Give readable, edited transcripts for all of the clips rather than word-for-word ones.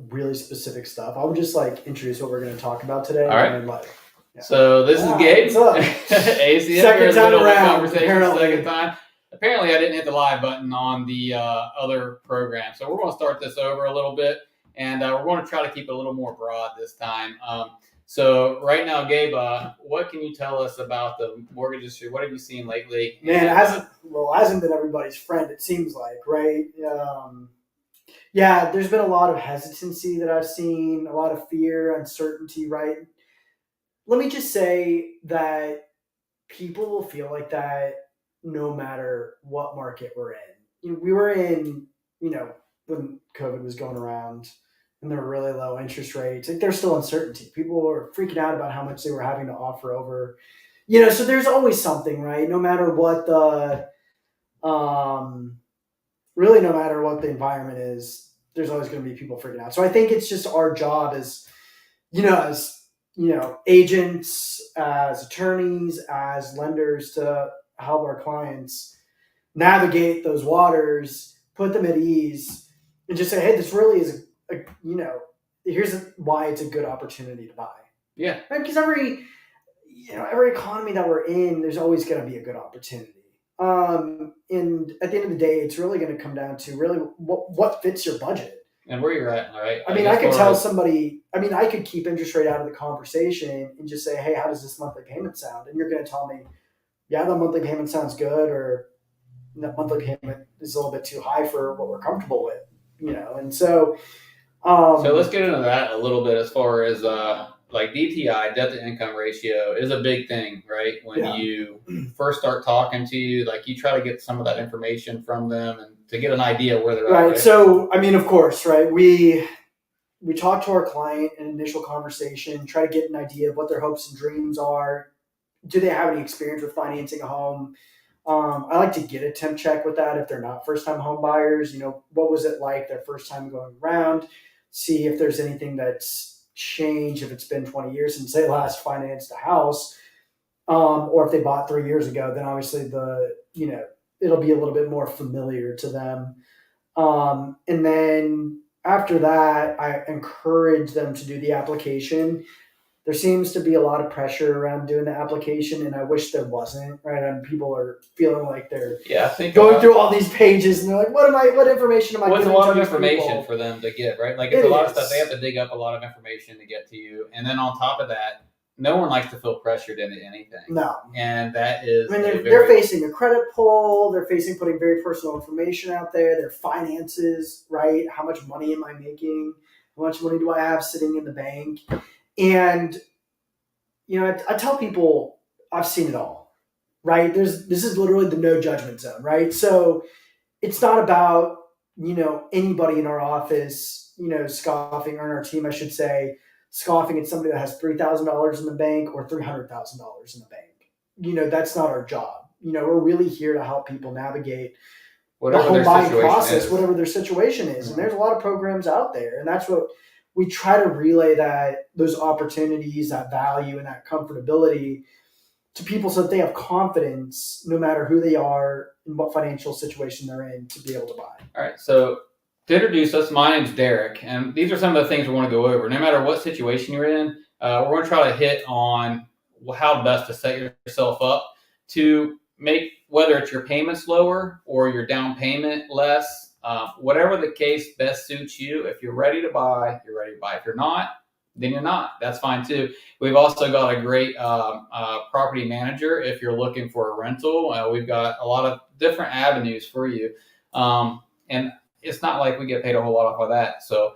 really specific stuff. I would just like introduce what we're going to talk about today. All right. And then, So this is Gabe. ACM. Second time around. Conversation. Second time. Apparently, I didn't hit the live button on the other program, so we're going to start this over a little bit, and we're going to try to keep it a little more broad this time. So right now, Gabe, what can you tell us about the mortgage industry? What have you seen lately? Man, it hasn't been everybody's friend, it seems like, right? Yeah, there's been a lot of hesitancy that I've seen, a lot of fear, uncertainty, right? Let me just say that people will feel like that no matter what market we're in. We were in, when COVID was going around and there were really low interest rates, like there's still uncertainty. People were freaking out about how much they were having to offer over, so there's always something, right? No matter what really no matter what the environment is, there's always going to be people freaking out. So I think it's just our job as agents, as attorneys, as lenders to help our clients navigate those waters, put them at ease, and just say, hey, this really is here's why it's a good opportunity to buy. Yeah. Right? Because every economy that we're in, there's always going to be a good opportunity. And at the end of the day, it's really going to come down to really what fits your budget. And where you're at, right? I could tell somebody, I could keep interest rate out of the conversation and just say, hey, how does this monthly payment sound? And you're going to tell me, yeah, the monthly payment sounds good, or the monthly payment is a little bit too high for what we're comfortable with, And so, so let's get into that a little bit as far as like DTI, debt to income ratio, is a big thing, right? When you first start talking to you, like you try to get some of that information from them and to get an idea where they're at. Right. So, of course, right. We talk to our client in initial conversation, try to get an idea of what their hopes and dreams are. Do they have any experience with financing a home? I like to get a temp check with that if they're not first-time home buyers. What was it like their first time going around? See if there's anything that's changed, if it's been 20 years since they last financed a house, or if they bought 3 years ago, then obviously it'll be a little bit more familiar to them. And then after that, I encourage them to do the application. There seems to be a lot of pressure around doing the application, and I wish there wasn't, right? And people are feeling like they're going through all these pages, and they're like, what information am I giving to these people? What's a lot of information for them to get, right? Like it's a lot of stuff. They have to dig up a lot of information to get to you. And then on top of that, no one likes to feel pressured into anything. No. And that is... they're facing a credit pull. They're facing putting very personal information out there. Their finances, right? How much money am I making? How much money do I have sitting in the bank? And, I tell people I've seen it all, right? This is literally the no judgment zone, right? So it's not about, anybody in our office, scoffing, or in our team, I should say, scoffing at somebody that has $3,000 in the bank or $300,000 in the bank. That's not our job. We're really here to help people navigate whatever the home buying process, is. whatever their situation is. Mm-hmm. And there's a lot of programs out there, and that's what we try to relay, those opportunities, that value, and that comfortability to people so that they have confidence no matter who they are and what financial situation they're in to be able to buy. All right. So to introduce us, my name's Derek, and these are some of the things we want to go over. No matter what situation you're in, we're going to try to hit on how best to set yourself up to make, whether it's your payments lower or your down payment less, whatever the case best suits you. If you're ready to buy, you're ready to buy. If you're not, then you're not. That's fine too. We've also got a great property manager if you're looking for a rental. We've got a lot of different avenues for you. And it's not like we get paid a whole lot off of that. So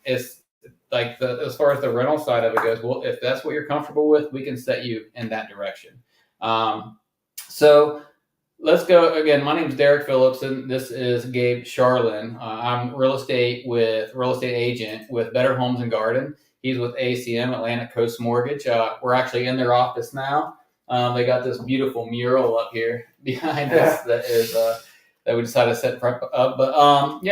it's like as far as the rental side of it goes, well, if that's what you're comfortable with, we can set you in that direction. So let's go again. My name is Derek Phillips, and this is Gabe Charlin. I'm real estate agent with Better Homes and Garden. He's with ACM, Atlantic Coast Mortgage. We're actually in their office now. They got this beautiful mural up here behind us that we decided to set up. But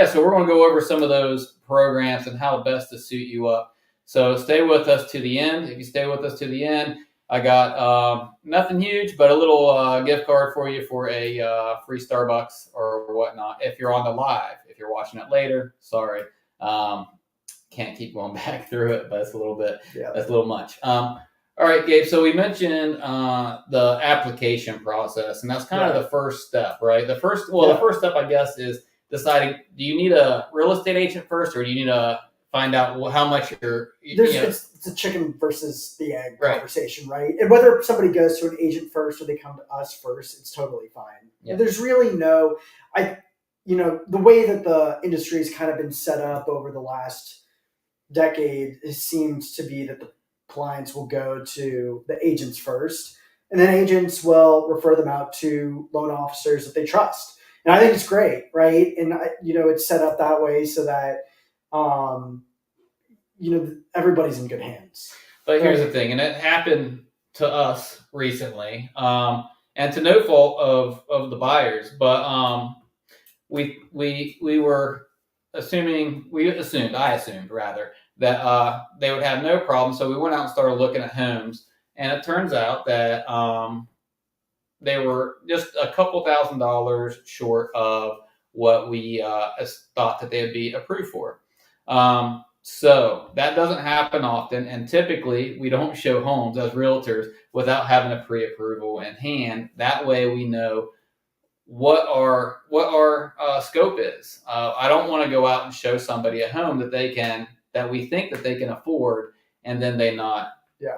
so we're going to go over some of those programs and how best to suit you up. So stay with us to the end. If you stay with us to the end, I got nothing huge, but a little gift card for you for a free Starbucks or whatnot. If you're on the live, if you're watching it later, sorry. can't keep going back through it, but it's a little bit, Yeah. that's a little much. All right, Gabe. So we mentioned the application process, and that's kind of the first step, right? The first step, I guess, is deciding: do you need a real estate agent first, or do you need to find out how much It's a chicken versus the egg conversation, right? And whether somebody goes to an agent first or they come to us first, it's totally fine. Yeah. There's really the way that the industry has kind of been set up over the last decade, it seems to be that the clients will go to the agents first, and then agents will refer them out to loan officers that they trust. And I think it's great, right? And it's set up that way so that everybody's in good hands. But here's the thing, and it happened to us recently, and to no fault of the buyers, but we were I assumed rather, that they would have no problem. So we went out and started looking at homes, and it turns out that they were just a couple $1,000s short of what we thought that they would be approved for. So that doesn't happen often, and typically we don't show homes as realtors without having a pre-approval in hand. That way we know what our scope is. I don't want to go out and show somebody a home that we think that they can afford, and then they not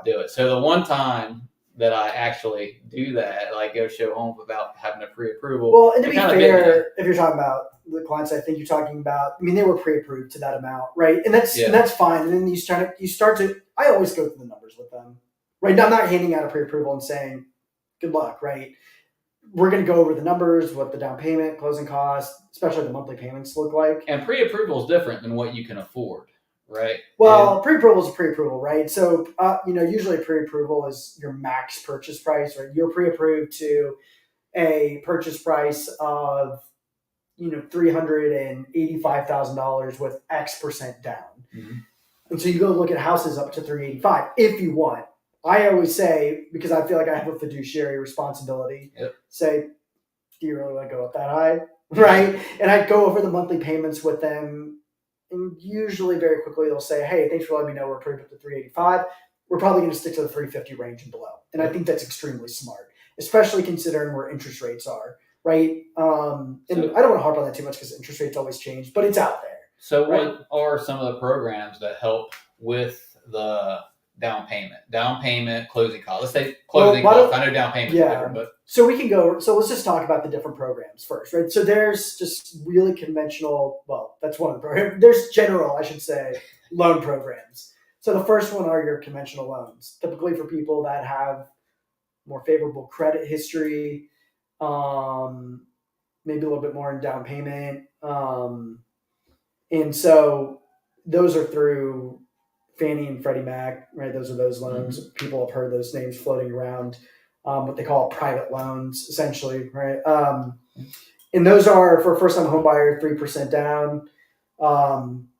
do it. So the one time that I actually do that, like go show homes without having a pre-approval. Well, and to be fair, if you're talking about the clients, I think you're talking about, they were pre-approved to that amount, right? And that's fine. And then you start to, I always go through the numbers with them, right? Now, I'm not handing out a pre-approval and saying, good luck, right? We're going to go over the numbers, what the down payment, closing costs, especially the monthly payments look like. And pre-approval is different than what you can afford, right? Well, pre-approval is a pre-approval, right? So, usually pre-approval is your max purchase price, right? You're pre-approved to a purchase price of, $385,000 with X% down. Mm-hmm. And so you go look at houses up to $385,000 if you want. I always say, because I feel like I have a fiduciary responsibility, say, do you really want to go up that high? Right? And I go over the monthly payments with them, and usually very quickly they'll say, hey, thanks for letting me know we're approved up to $385,000. We're probably going to stick to the $350,000 range and below. And I think that's extremely smart, especially considering where interest rates are, right? And I don't want to harp on that too much because interest rates always change, but it's out there. So what are some of the programs that help with the down payment, closing costs? Let's say closing costs. I know down payment is different, but so we can go. So let's just talk about the different programs first, right? So there's just really conventional. Well, that's one of the programs. There's general, I should say, loan programs. So the first one are your conventional loans, typically for people that have more favorable credit history, maybe a little bit more in down payment, and so those are through Fannie and Freddie Mac, right? Those are those loans. Mm-hmm. People have heard those names floating around, what they call private loans, essentially, right? And those are for a first-time home buyer, 3% down.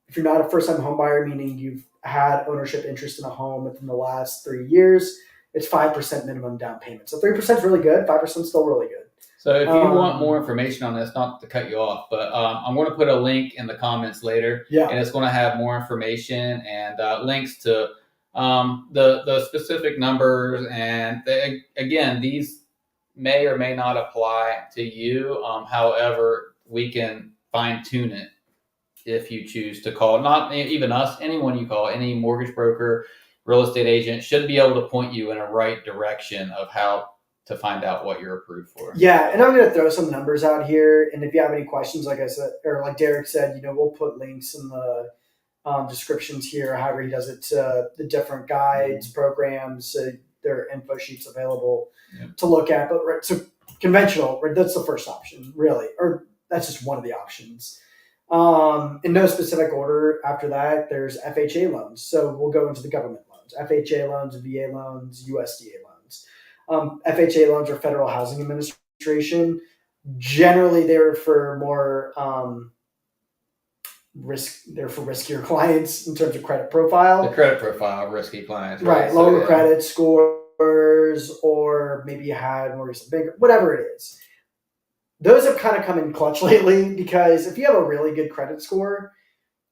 If you're not a first-time home buyer, meaning you've had ownership interest in a home within the last 3 years, it's 5% minimum down payment. So 3% is really good. 5% is still really good. So if you want more information on this, not to cut you off, but I'm going to put a link in the comments later, and it's going to have more information and links to the specific numbers. And again, these may or may not apply to you. However, we can fine tune it if you choose to call. Not even us, anyone you call, any mortgage broker, real estate agent should be able to point you in a right direction of how to find out what you're approved for. Yeah, and I'm going to throw some numbers out here, and if you have any questions, like I said, or like Derek said, we'll put links in the descriptions here, however he does it, to the different guides, programs, there are info sheets available to look at. But right, so conventional, right, that's the first option, really, or that's just one of the options. In no specific order after that, there's FHA loans. So we'll go into the government loans, FHA loans, VA loans, USDA loans. FHA loans are Federal Housing Administration. Generally, they're for more They're for riskier clients in terms of credit profile. The credit profile of risky clients, right? Lower credit scores, or maybe you had more recent bank, whatever it is. Those have kind of come in clutch lately because if you have a really good credit score,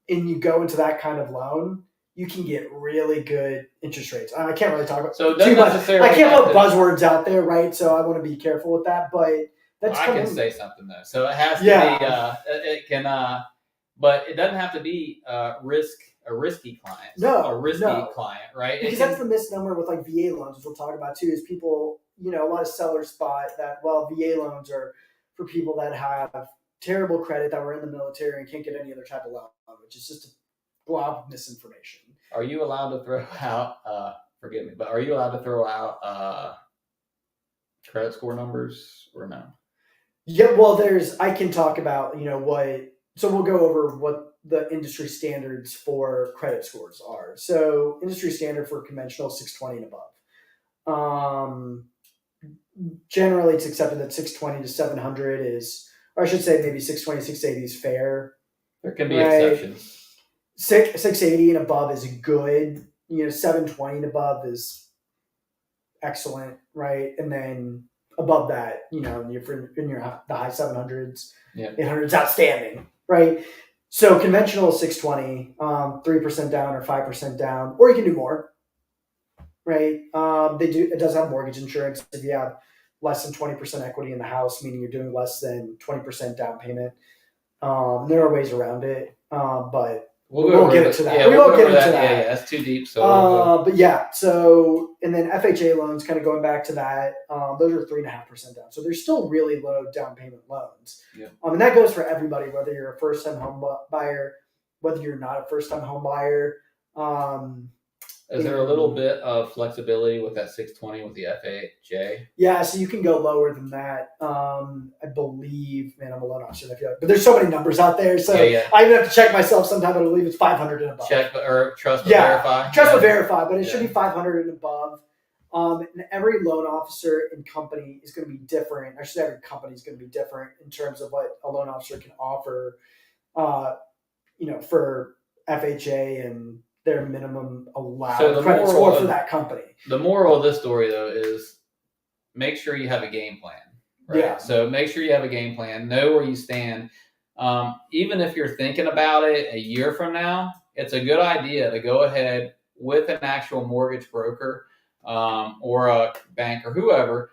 and you go into that kind of loan, you can get really good interest rates. I can't really talk about So it too doesn't much. necessarily I can't have put to- buzzwords out there, right? So I want to be careful with that. But that's I coming. can say something though. So it has to Yeah. be. It can. But it doesn't have to be a risky client. No, a risky no. client, right? Because that's the misnomer with like VA loans, which we'll talk about too, is people, a lot of sellers spot that, well, VA loans are for people that have terrible credit, that were in the military and can't get any other type of loan, which is just a blob of misinformation. Are you allowed to throw out, forgive me, but are you allowed to throw out credit score numbers or no? Yeah, well, I can talk about, so we'll go over what the industry standards for credit scores are. So industry standard for conventional 620 and above. Generally, it's accepted that 620 to 700 is, or I should say maybe 620, 680 is fair. There can be exceptions. 680 and above is good. 720 and above is excellent, right? And then above that, you're in the high 700s, 800s, outstanding, right? So conventional 620, 3% down or 5% down, or you can do more, right? It does have mortgage insurance if you have less than 20% equity in the house, meaning you're doing less than 20% down payment. There are ways around it, but we'll get into that. Yeah, we won't get into that. Yeah, that's too deep. So, but yeah, so and then FHA loans, kind of going back to that, those are 3.5% down. So they're still really low down payment loans. Yeah. And that goes for everybody, whether you're a first time home buyer, whether you're not a first time home buyer. Is there a little bit of flexibility with that 620 with the FHA? Yeah, so you can go lower than that. I believe, man, I'm a loan officer. But there's so many numbers out there, so I even have to check myself sometimes. I believe it's 500 and above. Check or trust but verify. Trust but verify, but it should be 500 and above. And every loan officer and company is going to be different. I should say every company is going to be different in terms of what a loan officer can offer. For FHA and their minimum allowed credit score for that company. The moral of this story, though, is make sure you have a game plan. Right? Yeah. So make sure you have a game plan. Know where you stand. Even if you're thinking about it a year from now, it's a good idea to go ahead with an actual mortgage broker or a bank or whoever.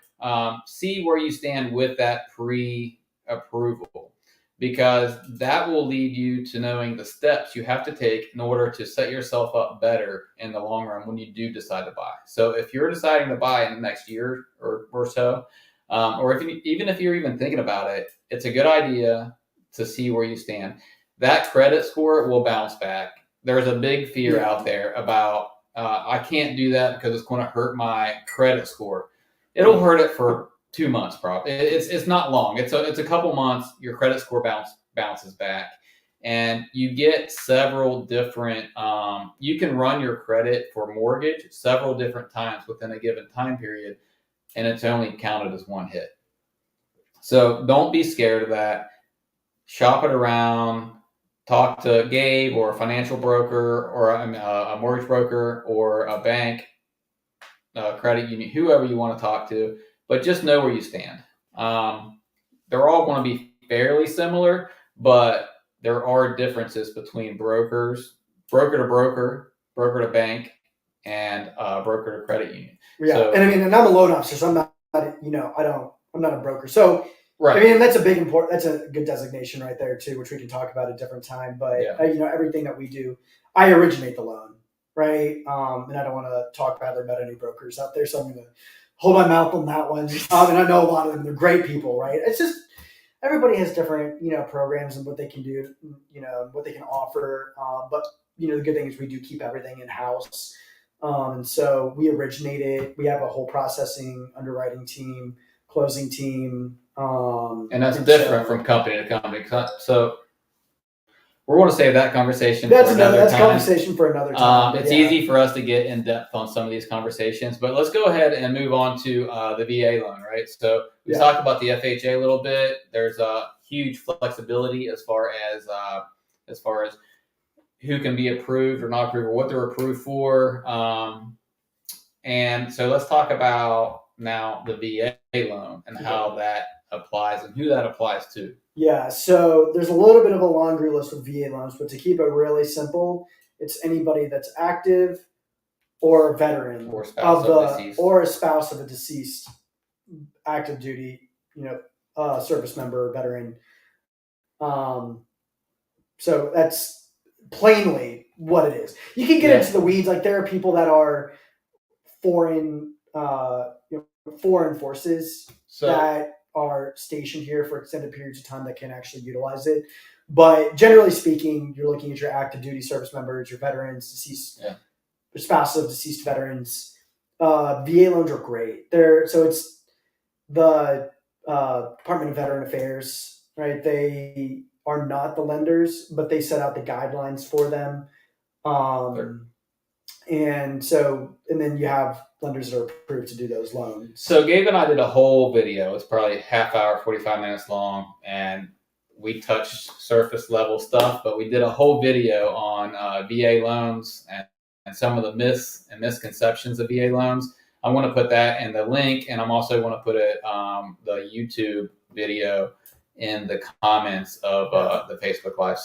See where you stand with that pre-approval. Because that will lead you to knowing the steps you have to take in order to set yourself up better in the long run when you do decide to buy. So if you're deciding to buy in the next year or so, or even if you're even thinking about it, it's a good idea to see where you stand. That credit score will bounce back. There's a big fear out there about I can't do that because it's going to hurt my credit score. It'll hurt it for 2 months, probably. It's not long. It's a couple months. Your credit score bounces back, and you get several different. You can run your credit for mortgage several different times within a given time period, and it's only counted as one hit. So don't be scared of that. Shop it around. Talk to Gabe or a financial broker or a mortgage broker or a bank, credit union, whoever you want to talk to. But just know where you stand. They're all going to be fairly similar, but there are differences between brokers, broker to broker, broker to bank, and broker to credit union. Yeah, so, and I'm a loan officer, so I'm not, I'm not a broker. So, right. That's that's a good designation right there too, which we can talk about at a different time. But everything that we do, I originate the loan, right? And I don't want to talk badly about any brokers out there, so I'm going to hold my mouth on that one. And I know a lot of them; they're great people, right? It's just everybody has different, programs and what they can do, what they can offer. But the good thing is we do keep everything in house, and so we originated. We have a whole processing, underwriting team, closing team, and that's different from company to company. So we're going to save that conversation. That's conversation for another time. It's easy for us to get in depth on some of these conversations, but let's go ahead and move on to the VA loan, right? So we talked about the FHA a little bit. There's a huge flexibility as far as who can be approved or not approved, or what they're approved for. And so let's talk about now the VA loan and how that applies and who that applies to. Yeah, so there's a little bit of a laundry list with VA loans, but to keep it really simple, it's anybody that's active or a veteran Or spouse of deceased. or a spouse of a deceased active duty, service member or veteran. So that's plainly what it is. You can get into the weeds. Like there are people that are foreign forces that are stationed here for extended periods of time that can actually utilize it. But generally speaking, you're looking at your active duty service members, your veterans, deceased, your spouses of deceased veterans. VA loans are great. So it's the Department of Veteran Affairs, right? They are not the lenders, but they set out the guidelines for them. And then you have lenders that are approved to do those loans. So Gabe and I did a whole video. It's probably half hour, 45 minutes long, and we touched surface level stuff, but we did a whole video on VA loans and some of the myths and misconceptions of VA loans. I want to put that in the link, and I'm also want to put it the YouTube video in the comments of the Facebook Live.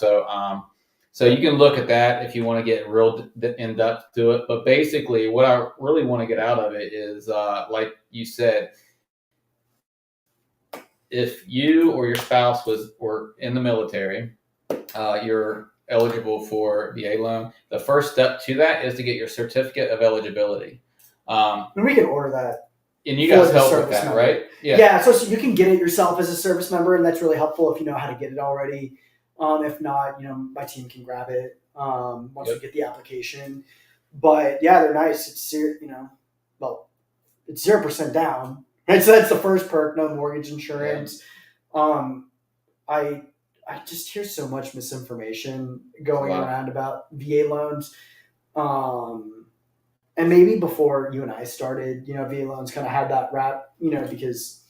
So you can look at that if you want to get real in depth to it. But basically, what I really want to get out of it is, like you said, if you or your spouse were in the military, you're eligible for VA loan. The first step to that is to get your certificate of eligibility. And we can order that. And you guys help with that, right? Yeah. So you can get it yourself as a service member, and that's really helpful if you know how to get it already. If not, my team can grab it once we get the application. But yeah, they're nice. It's it's 0% down, right? So that's the first perk. No mortgage insurance. I just hear so much misinformation going around about VA loans. And maybe before you and I started, VA loans kind of had that rap, because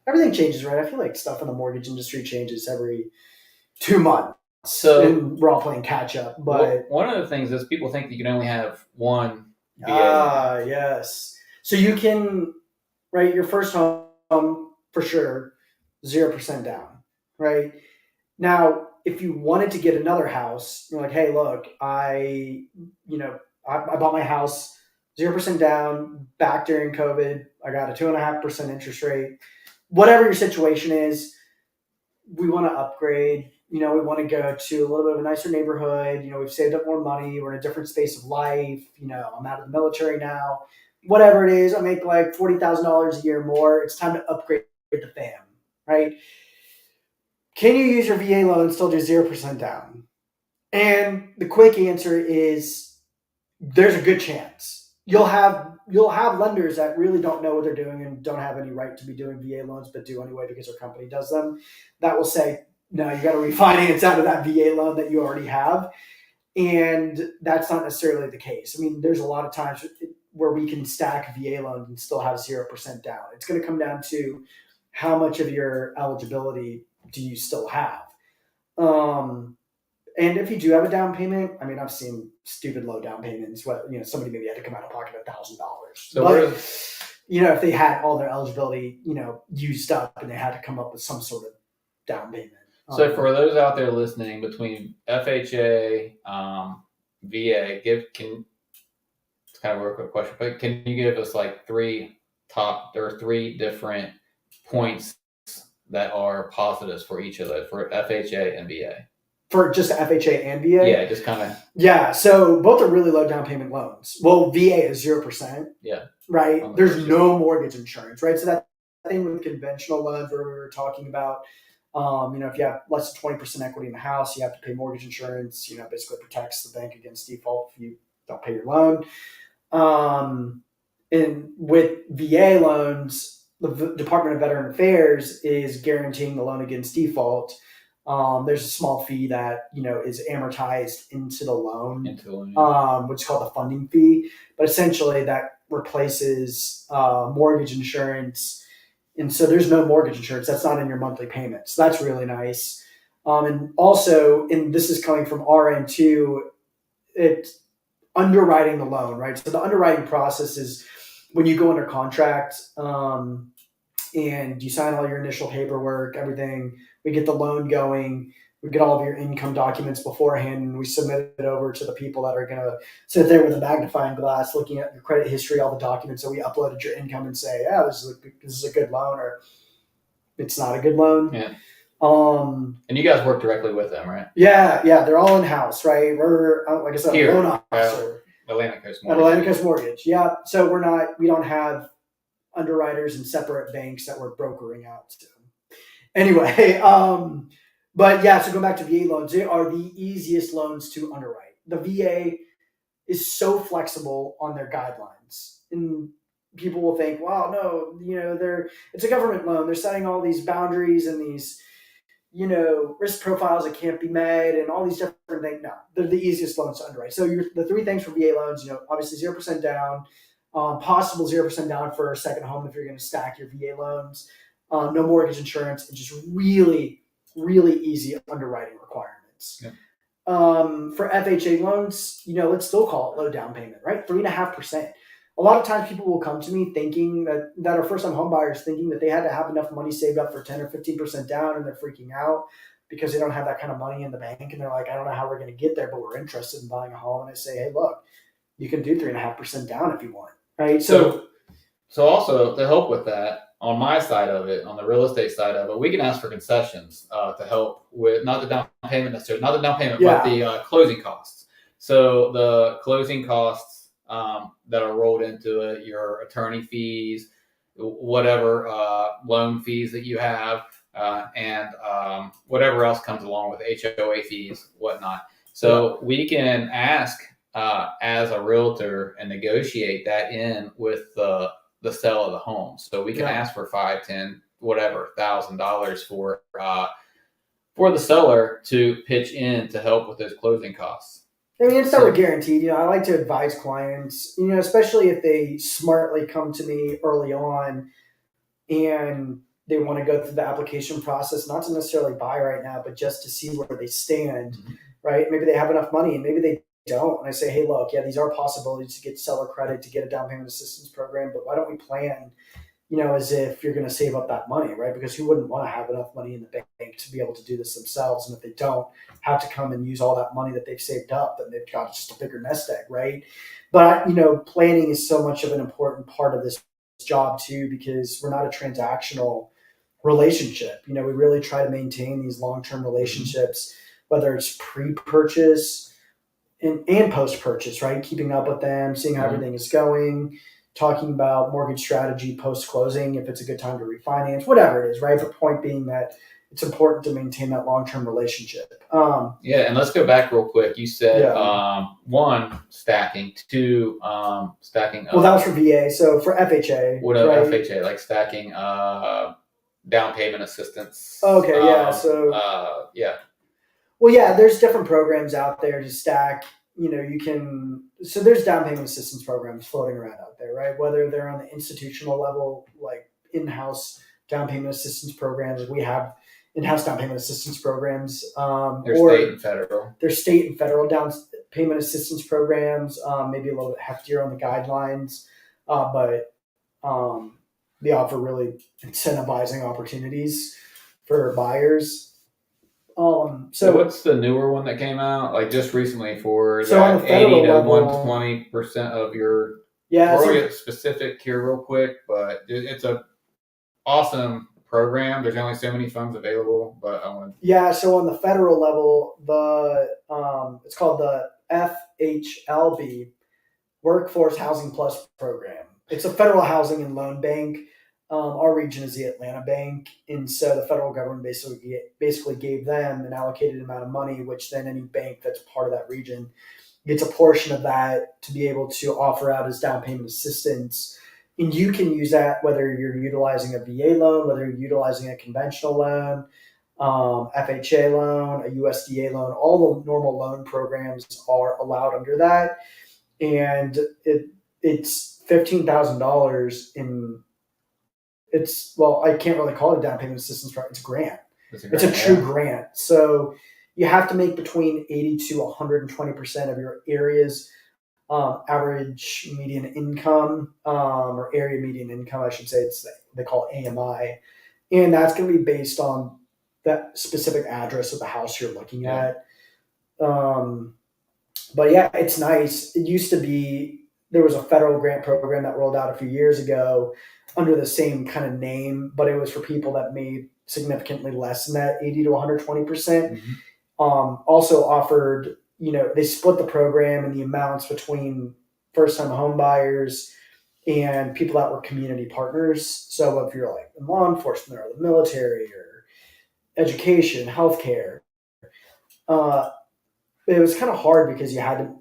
everything changes, right? I feel like stuff in the mortgage industry changes every 2 months. And we're all playing catch up. But one of the things is people think that you can only have one VA loan. Yes. So you can, right, your first home for sure, 0% down, right? Now, if you wanted to get another house, you're like, hey, look, I bought my house 0% down back during COVID. I got a 2.5% interest rate. Whatever your situation is, we want to upgrade. We want to go to a little bit of a nicer neighborhood. We've saved up more money. We're in a different space of life. I'm out of the military now. Whatever it is, I make like $40,000 a year more. It's time to upgrade the fam, right? Can you use your VA loan and still do 0% down? And the quick answer is there's a good chance. You'll have lenders that really don't know what they're doing and don't have any right to be doing VA loans, but do anyway because their company does them. That will say, no, you got to refinance out of that VA loan that you already have. And that's not necessarily the case. I mean, there's a lot of times where we can stack VA loans and still have 0% down. It's going to come down to how much of your eligibility do you still have. And if you do have a down payment, I mean, I've seen stupid low down payments. Somebody maybe had to come out of pocket $1,000. So but if they had all their eligibility, used up, and they had to come up with some sort of down payment. So for those out there listening, between FHA, VA, it's kind of a real quick question, but can you give us like three different points that are positives for each of those, for FHA and VA? For just FHA and VA? Yeah, just kind of. Yeah, so both are really low down payment loans. Well, VA is 0%. Yeah. Right? There's no mortgage insurance, right? So that thing with conventional loans where we were talking about, if you have less than 20% equity in the house, you have to pay mortgage insurance, basically protects the bank against default if you don't pay your loan. And with VA loans, the Department of Veteran Affairs is guaranteeing the loan against default. There's a small fee that is amortized into the loan, which is called the funding fee. But essentially, that replaces mortgage insurance, and so there's no mortgage insurance. That's not in your monthly payments. So that's really nice. And also, and this is coming from our end too, it's underwriting the loan, right? So the underwriting process is when you go under contract. and you sign all your initial paperwork, everything. We get the loan going. We get all of your income documents beforehand, and we submit it over to the people that are going to sit there with a magnifying glass, looking at your credit history, all the documents that we uploaded your income, and say, "Yeah, this is a good loan," or "It's not a good loan." Yeah. And you guys work directly with them, right? Yeah, they're all in house, right? We're like I said, Here, a loan officer Atlantic Coast at Mortgage. Atlantic Coast Mortgage. Yeah, so we don't have underwriters and separate banks that we're brokering out to. Anyway, but yeah, so go back to VA loans. They are the easiest loans to underwrite. The VA is so flexible on their guidelines, and people will think, "Wow, no, it's a government loan. They're setting all these boundaries and these, risk profiles that can't be met, and all these different things." No, they're the easiest loans to underwrite. So the three things for VA loans, obviously 0% down, possible 0% down for a second home if you're going to stack your VA loans, no mortgage insurance, and just really, really easy underwriting requirements. Yeah. For FHA loans, let's still call it low down payment, right? 3.5%. A lot of times people will come to me thinking that are first-time home buyers thinking that they had to have enough money saved up for 10 or 15% down, and they're freaking out because they don't have that kind of money in the bank. And they're like, "I don't know how we're going to get there, but we're interested in buying a home." And I say, "Hey, look, you can do 3.5% down if you want." Right. So also to help with that, on my side of it, on the real estate side of it, we can ask for concessions to help with not the down payment necessarily, not the down payment, but the closing costs. So the closing costs that are rolled into it, your attorney fees, whatever loan fees that you have, and whatever else comes along with HOA fees, whatnot. So we can ask as a realtor and negotiate that in with the sale of the home. So we can ask for $5, $10, whatever $1,000 for the seller to pitch in to help with those closing costs. I mean, it's never guaranteed. I like to advise clients, especially if they smartly come to me early on and they want to go through the application process, not to necessarily buy right now, but just to see where they stand, right? Maybe they have enough money and maybe they don't. And I say, "Hey, look, these are possibilities to get seller credit, to get a down payment assistance program, but why don't we plan, as if you're going to save up that money, right? Because who wouldn't want to have enough money in the bank to be able to do this themselves? And if they don't have to come and use all that money that they've saved up, then they've got just a bigger nest egg, right?" But, planning is so much of an important part of this job too, because we're not a transactional relationship. We really try to maintain these long-term relationships, whether it's pre-purchase and post-purchase, right? Keeping up with them, seeing how everything is going, talking about mortgage strategy post-closing, if it's a good time to refinance, whatever it is, right? The point being that it's important to maintain that long-term relationship. And let's go back real quick. You said one, stacking, two, stacking up. Well, that was for VA. So for FHA. What about FHA? Like stacking down payment assistance. Okay, Well, there's different programs out there to stack. There's down payment assistance programs floating around out there, right? Whether they're on the institutional level, like in-house down payment assistance programs. We have in-house down payment assistance programs. There's state and federal. There's state and federal down payment assistance programs, maybe a little bit heftier on the guidelines, but they offer really incentivizing opportunities for buyers. So what's the newer one that came out like just recently for that 80 to 120% of your? We're going to get specific here real quick, but it's a awesome program. There's only so many funds available, but I want. So on the federal level, it's called the FHLB, Workforce Housing Plus program. It's a federal housing and loan bank. Our region is the Atlanta bank, and so the federal government basically gave them an allocated amount of money, which then any bank that's part of that region gets a portion of that to be able to offer out as down payment assistance. And you can use that whether you're utilizing a VA loan, whether you're utilizing a conventional loan, FHA loan, a USDA loan. All the normal loan programs are allowed under that, and it's $15,000 in. I can't really call it a down payment assistance program. It's a grant. It's a true grant. So you have to make between 80 to 120% of your area's average median income, or area median income, I should say. It's they call AMI, and that's going to be based on that specific address of the house you're looking at. But yeah, it's nice. It used to be there was a federal grant program that rolled out a few years ago under the same kind of name, but it was for people that made significantly less than that 80 to 120%. Also offered, they split the program and the amounts between first time home buyers and people that were community partners. So if you're like in law enforcement or the military or education, healthcare, it was kind of hard because you had to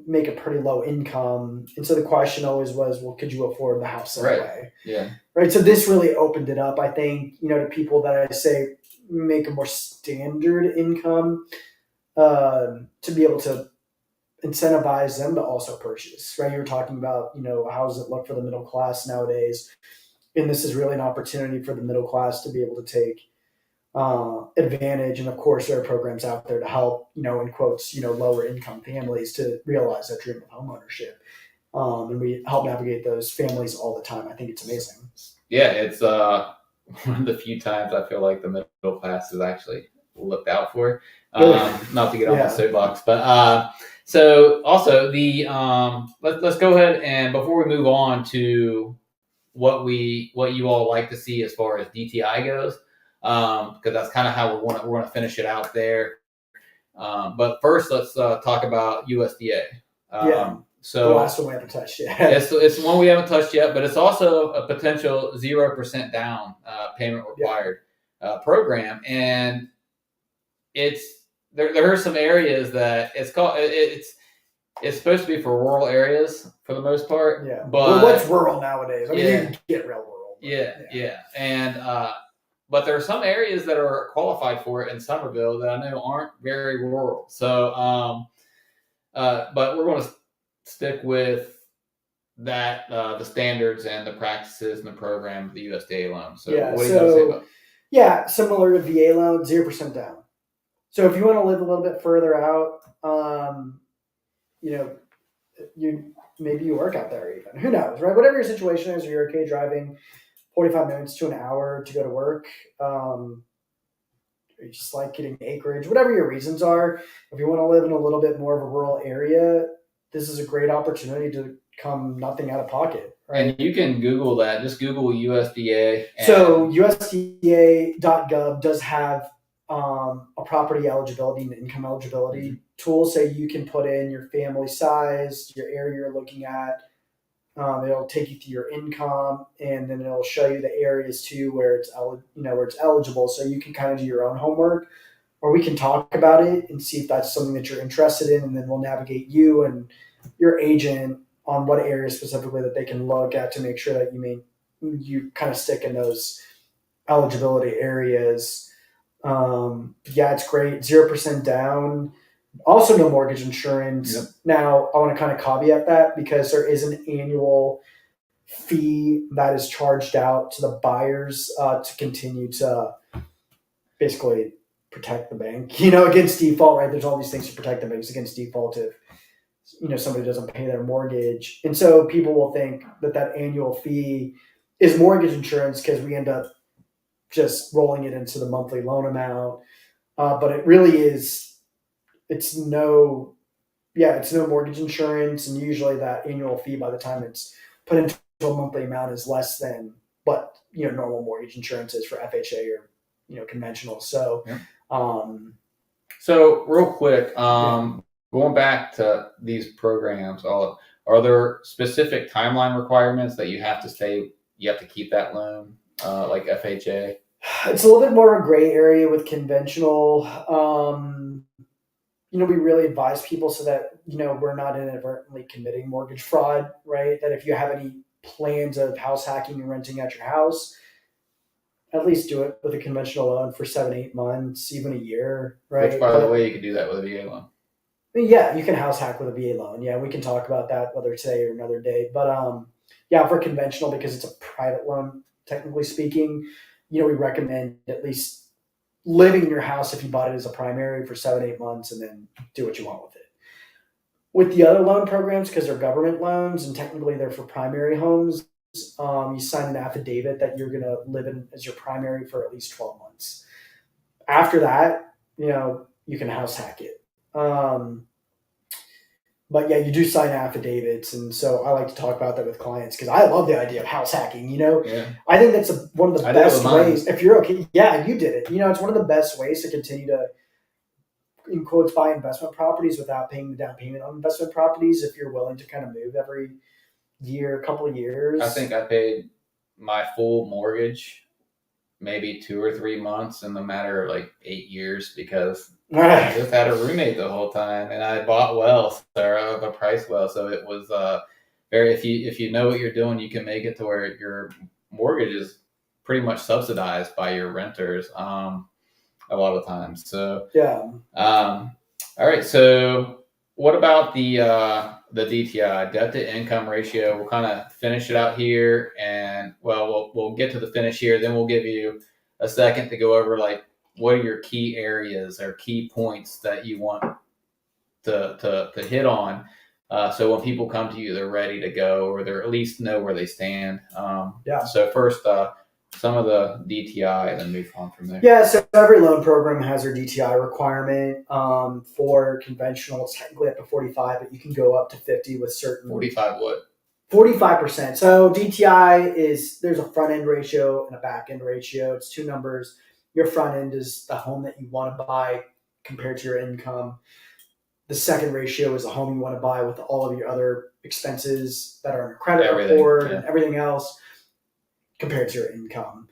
make a pretty low income. And so the question always was, well, could you afford the house anyway? Yeah. Right. So this really opened it up, I think, to people that I say make a more standard income, to be able to incentivize them to also purchase, right? You're talking about, how does it look for the middle class nowadays? And this is really an opportunity for the middle class to be able to take advantage. And of course, there are programs out there to help, in quotes, lower income families to realize that dream of homeownership. And we help navigate those families all the time. I think it's amazing. Yeah, it's one of the few times I feel like the middle class is actually looked out for. Not to get on the soapbox, but so also the let's go ahead and before we move on to what you all like to see as far as DTI goes, because that's kind of how we're going to finish it out there. But first, let's talk about USDA. So the last one we haven't touched yet. It's one we haven't touched yet, but it's also a potential 0% down payment required program, and there are some areas that it's supposed to be for rural areas for the most part. Yeah, but what's rural nowadays? I mean, you can get real rural. Yeah, and but there are some areas that are qualified for it in Somerville that I know aren't very rural. So, but we're going to stick with that the standards and the practices and the program of the USDA loan. So, what do you got to say about it? Yeah, similar to VA loan, 0% down. So if you want to live a little bit further out, maybe you work out there even. Who knows, right? Whatever your situation is, or you're okay driving 45 minutes to an hour to go to work, you just like getting acreage, whatever your reasons are. If you want to live in a little bit more of a rural area, this is a great opportunity to come nothing out of pocket. Right? And you can Google that. Just Google USDA. So USDA.gov does have a property eligibility and income eligibility tool, so you can put in your family size, your area you're looking at. It'll take you through your income, and then it'll show you the areas too where it's eligible. So you can kind of do your own homework, or we can talk about it and see if that's something that you're interested in, and then we'll navigate you and your agent on what areas specifically that they can look at to make sure that you kind of stick in those eligibility areas. Yeah, it's great. 0% down. Also, no mortgage insurance. Yep. Now, I want to kind of caveat that because there is an annual fee that is charged out to the buyers to continue to basically protect the bank, against default, right? There's all these things to protect the banks against default if, somebody doesn't pay their mortgage. And so people will think that annual fee is mortgage insurance because we end up just rolling it into the monthly loan amount. But it really is, it's no mortgage insurance. And usually that annual fee by the time it's put into a monthly amount is less than what, normal mortgage insurance is for FHA or, conventional. So, so real quick, going back to these programs, are there specific timeline requirements that you have to keep that loan, like FHA? It's a little bit more of a gray area with conventional. We really advise people so that, we're not inadvertently committing mortgage fraud, right? That if you have any plans of house hacking and renting out your house, at least do it with a conventional loan for 7-8 months, even a year, right? Which, by the way, you can do that with a VA loan. Yeah, you can house hack with a VA loan. Yeah, we can talk about that whether today or another day. But for conventional, because it's a private loan, technically speaking, we recommend at least living in your house if you bought it as a primary for 7-8 months and then do what you want with it. With the other loan programs, because they're government loans and technically they're for primary homes, you sign an affidavit that you're going to live in as your primary for at least 12 months. After that, you can house hack it. But yeah, you do sign affidavits, and so I like to talk about that with clients because I love the idea of house hacking. Yeah. I think that's one of the best ways. Mine. If you're okay, yeah, you did it. It's one of the best ways to continue to, in quotes, buy investment properties without paying the down payment on investment properties. If you're willing to kind of move every year, couple of years. I think I paid my full mortgage maybe 2 or 3 months in the matter of like 8 years because I just had a roommate the whole time, and I bought well, so the price well, so it was very. If you know what you're doing, you can make it to where your mortgage is pretty much subsidized by your renters a lot of times. So yeah. All right. So what about the DTI, debt to income ratio? We'll kind of finish it out here, and we'll get to the finish here. Then we'll give you a second to go over like what are your key areas or key points that you want to hit on. So when people come to you, they're ready to go, or they're at least know where they stand. So first, some of the DTI, and then move on from there. Yeah, so every loan program has their DTI requirement. For conventional, it's technically up to 45, but you can go up to 50 with certain. 45 what? 45%. So DTI there's a front end ratio and a back end ratio. It's two numbers. Your front end is the home that you want to buy compared to your income. The second ratio is the home you want to buy with all of your other expenses that are in a credit report and everything else compared to your income.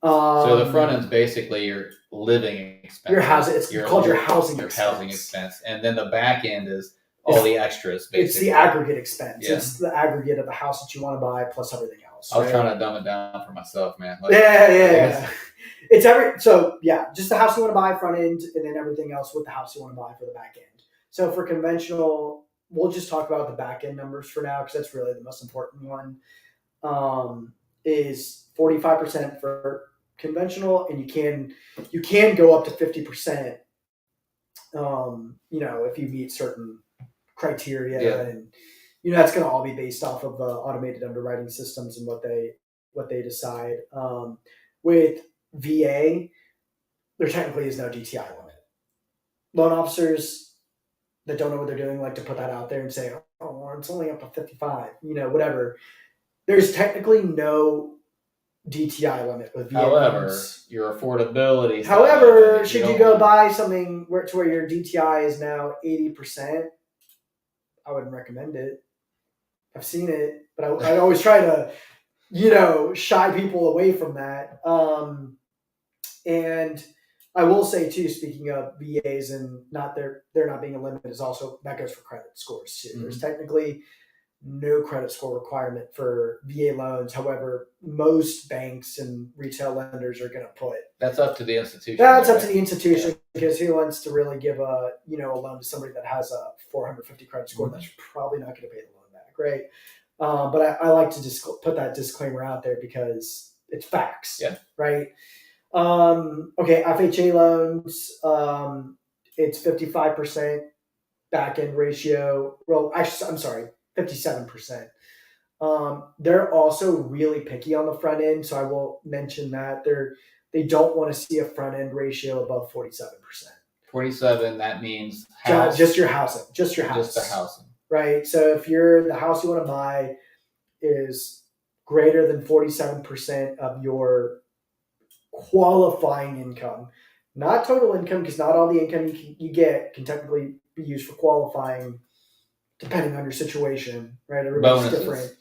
So the front end is basically your living expense. Your housing. It's called your housing expense. Your housing expense. And then the back end is all the extras, basically. It's the aggregate expense. Yeah. It's the aggregate of the house that you want to buy plus everything else. I was trying to dumb it down for myself, man. Yeah. It's just the house you want to buy front end, and then everything else with the house you want to buy for the back end. So for conventional, we'll just talk about the back end numbers for now because that's really the most important one. Is 45% for conventional, and you can go up to 50%. If you meet certain criteria, and that's going to all be based off of the automated underwriting systems and what they decide. With VA, there technically is no DTI limit. Loan officers that don't know what they're doing like to put that out there and say, oh, well, it's only up to 55, whatever. There's technically no DTI limit with VA. However, loans. Your affordability. However, should you go buy something where your DTI is now 80%, I wouldn't recommend it. I've seen it, but I always try to, shy people away from that. And I will say too, speaking of VAs and they're not being a limit, is also that goes for credit scores too. Mm-hmm. There's technically no credit score requirement for VA loans. However, most banks and retail lenders are going to put. That's up to the institution. That's up to the institution because who wants to really give a loan to somebody that has a 450 credit score that's probably not going to pay the loan back, right? But I like to just put that disclaimer out there because it's facts, right? Okay, FHA loans, it's 55% back end ratio. Well, actually, I'm sorry. 57%. They're also really picky on the front end, so I will mention that they don't want to see a front end ratio above 47%. 47. That means just your housing, just your house, just the housing, right? So if the house you want to buy is greater than 47% of your qualifying income, not total income, because not all the income you get can technically be used for qualifying. Depending on your situation, right? Everybody's different.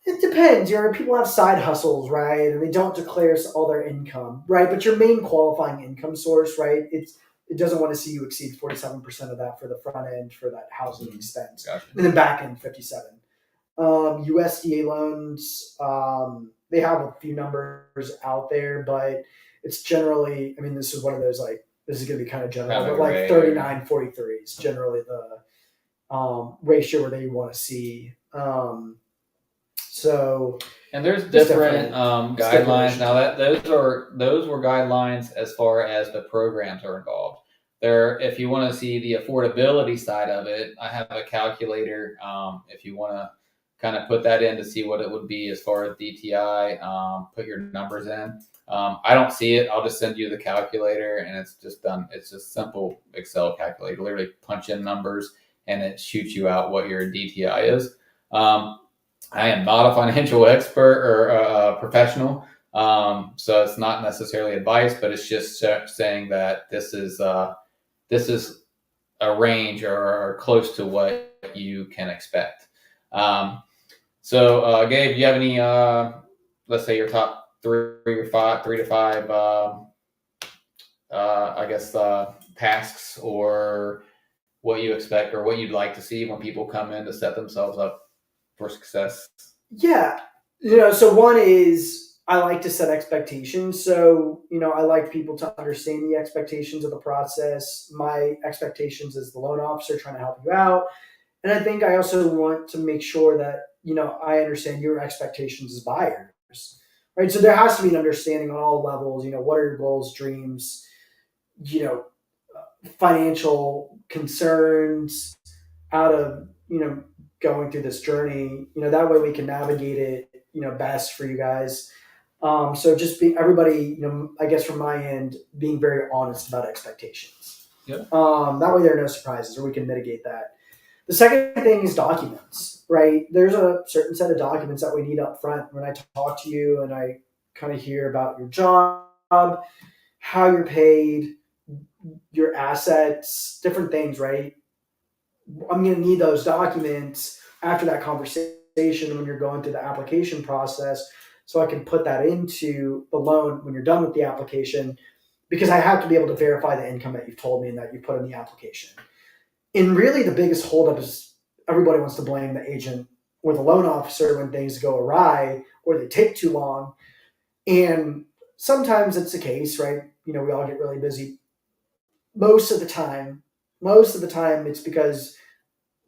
It depends. People have side hustles, right? And they don't declare all their income, right? But your main qualifying income source, right? It doesn't want to see you exceed 47% of that for the front end for that housing expense. Gotcha. And then back end 57. USDA loans, they have a few numbers out there, but it's generally, this is one of those this is going to be kind of general, but 39-43 is generally the ratio where they want to see. And there's different guidelines. Now that those were guidelines as far as the programs are involved. If you want to see the affordability side of it, I have a calculator. If you want to kind of put that in to see what it would be as far as DTI. Put your numbers in. I don't see it. I'll just send you the calculator, and it's just done. It's just simple Excel calculator. Literally punch in numbers, and it shoots you out what your DTI is. I am not a financial expert or professional, so it's not necessarily advice, but it's just saying that this is a range or close to what you can expect. So, Gabe, do you have any, let's say your top three to five, tasks or what you expect or what you'd like to see when people come in to set themselves up for success? Yeah. So one is I like to set expectations. So, I like people to understand the expectations of the process. My expectations as the loan officer trying to help you out. And I think I also want to make sure that, I understand your expectations as buyers, right? So there has to be an understanding on all levels. What are your goals, dreams, you know, financial concerns out of, going through this journey, that way we can navigate it, best for you guys. So just be everybody, I guess from my end, being very honest about expectations. Yep. That way there are no surprises or we can mitigate that. The second thing is documents, right? There's a certain set of documents that we need up front when I talk to you and I kind of hear about your job, how you're paid, your assets, different things, right? I'm going to need those documents after that conversation when you're going through the application process so I can put that into the loan when you're done with the application because I have to be able to verify the income that you've told me and that you put in the application. And really the biggest holdup is everybody wants to blame the agent or the loan officer when things go awry or they take too long. And sometimes it's the case, right? We all get really busy. Most of the time, it's because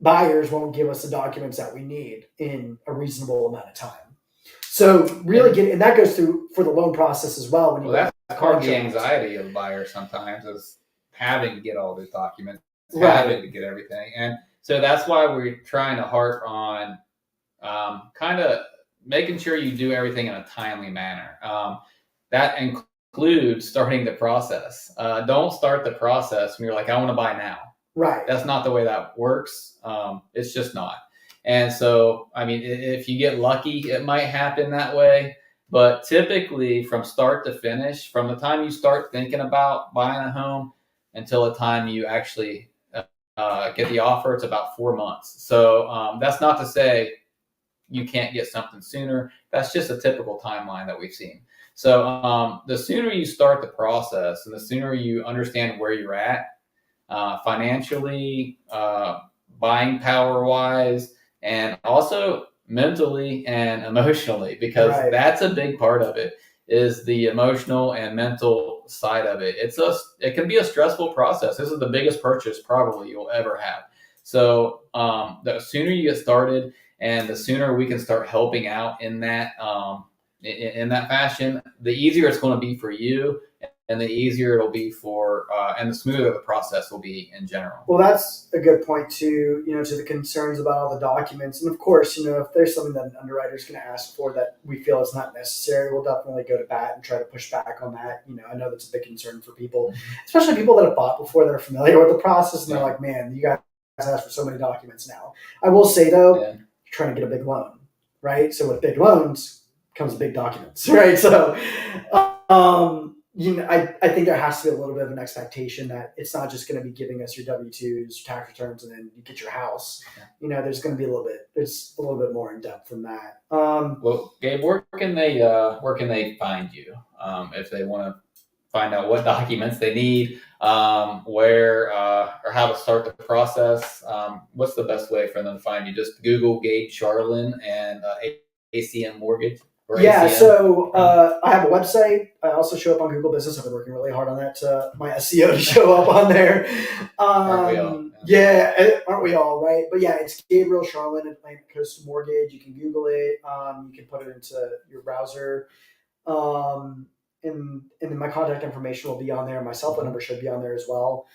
buyers won't give us the documents that we need in a reasonable amount of time. So really and that goes through for the loan process as well. That's part of the anxiety of the buyer sometimes is having to get all these documents, having to get everything. And so that's why we're trying to harp on kind of making sure you do everything in a timely manner. That includes starting the process. Don't start the process when you're like, I want to buy now. Right. That's not the way that works. It's just not. And so, I mean, if you get lucky, it might happen that way. But typically, from start to finish, from the time you start thinking about buying a home until the time you actually get the offer, it's about 4 months. So that's not to say you can't get something sooner. That's just a typical timeline that we've seen. So the sooner you start the process and the sooner you understand where you're at, financially, buying power wise, and also mentally and emotionally, because that's a big part of it is the emotional and mental side of it. It can be a stressful process. This is the biggest purchase probably you'll ever have. So the sooner you get started and the sooner we can start helping out in that fashion, the easier it's going to be for you and the easier it'll be and the smoother the process will be in general. Well, that's a good point too, to the concerns about all the documents. And of course, if there's something that an underwriter is going to ask for that we feel is not necessary, we'll definitely go to bat and try to push back on that. I know that's a big concern for people, especially people that have bought before that are familiar with the process. And they're like, man, you guys ask for so many documents now. I will say though, you're trying to get a big loan, right? So with big loans comes big documents, right? So, I think there has to be a little bit of an expectation that it's not just going to be giving us your W-2s, tax returns, and then you get your house. There's going to be a little bit more in depth than that. Well, Gabe, where can they find you if they want to find out what documents they need, where or how to start the process? What's the best way for them to find you? Just Google Gabe Charlin and ACM Mortgage. Yeah, so I have a website. I also show up on Google Business. I've been working really hard on that, my SEO to show up on there. Aren't we all? Yeah, aren't we all, right? But yeah, it's Gabriel Charlin, Atlantic Coast Mortgage. You can Google it. You can put it into your browser. And then my contact information will be on there. My cell phone number should be on there as well.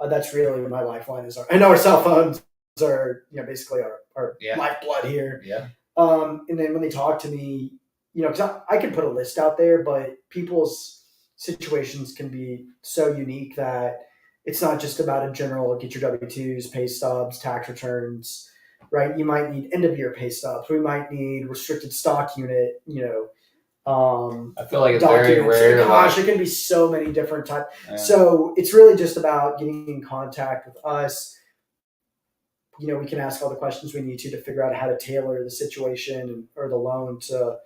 That's really what my lifeline is. I know our cell phones are, basically our lifeblood here. Yeah. And then when they talk to me, because I can put a list out there, but people's situations can be so unique that it's not just about a general get your W-2s, pay stubs, tax returns, right? You might need end of year pay stubs. We might need restricted stock unit, I feel like it's very documents. rare. Gosh, it can be so many different types. Yeah. So it's really just about getting in contact with us. We can ask all the questions we need to figure out how to tailor the situation or the loan to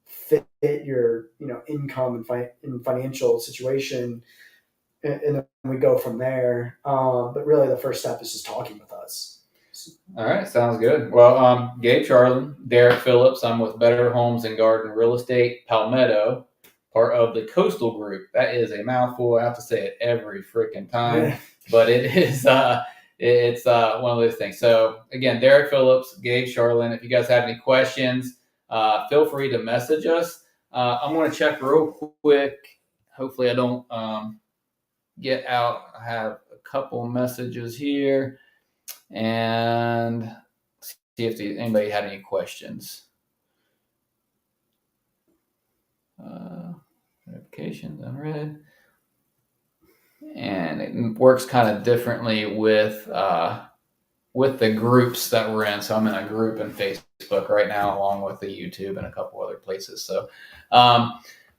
fit your, income and financial situation, and then we go from there. But really, the first step is just talking with us. All right, sounds good. Well, Gabe Charlin, Derek Phillips. I'm with Better Homes and Garden Real Estate, Palmetto, part of the Coastal Group. That is a mouthful. I have to say it every freaking time, but it is. It's one of those things. So again, Derek Phillips, Gabe Charlin. If you guys have any questions, feel free to message us. I'm going to check real quick. Hopefully, I don't get out. I have a couple messages here. And see if anybody had any questions. Notifications unread. And it works kind of differently with the groups that we're in. So I'm in a group in Facebook right now, along with the YouTube and a couple other places. So,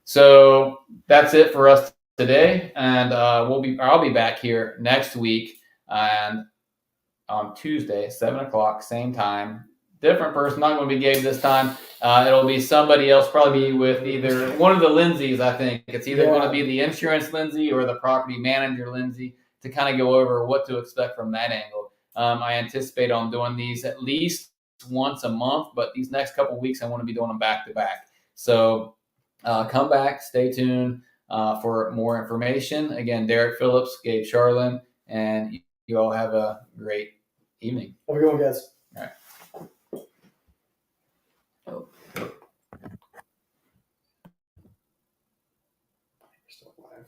so that's it for us today, and I'll be back here next week, and on Tuesday, 7:00, same time. Different person, not going to be Gabe this time. It'll be somebody else, probably be with either one of the Lindsays, I think. It's either going to be the insurance Lindsay or the property manager Lindsay, to kind of go over what to expect from that angle. I anticipate on doing these at least once a month, but these next couple of weeks, I want to be doing them back to back. So come back, stay tuned for more information. Again, Derek Phillips, Gabe Charlin, and you all have a great evening. Have a good one, guys. All right. Oh. Still alive.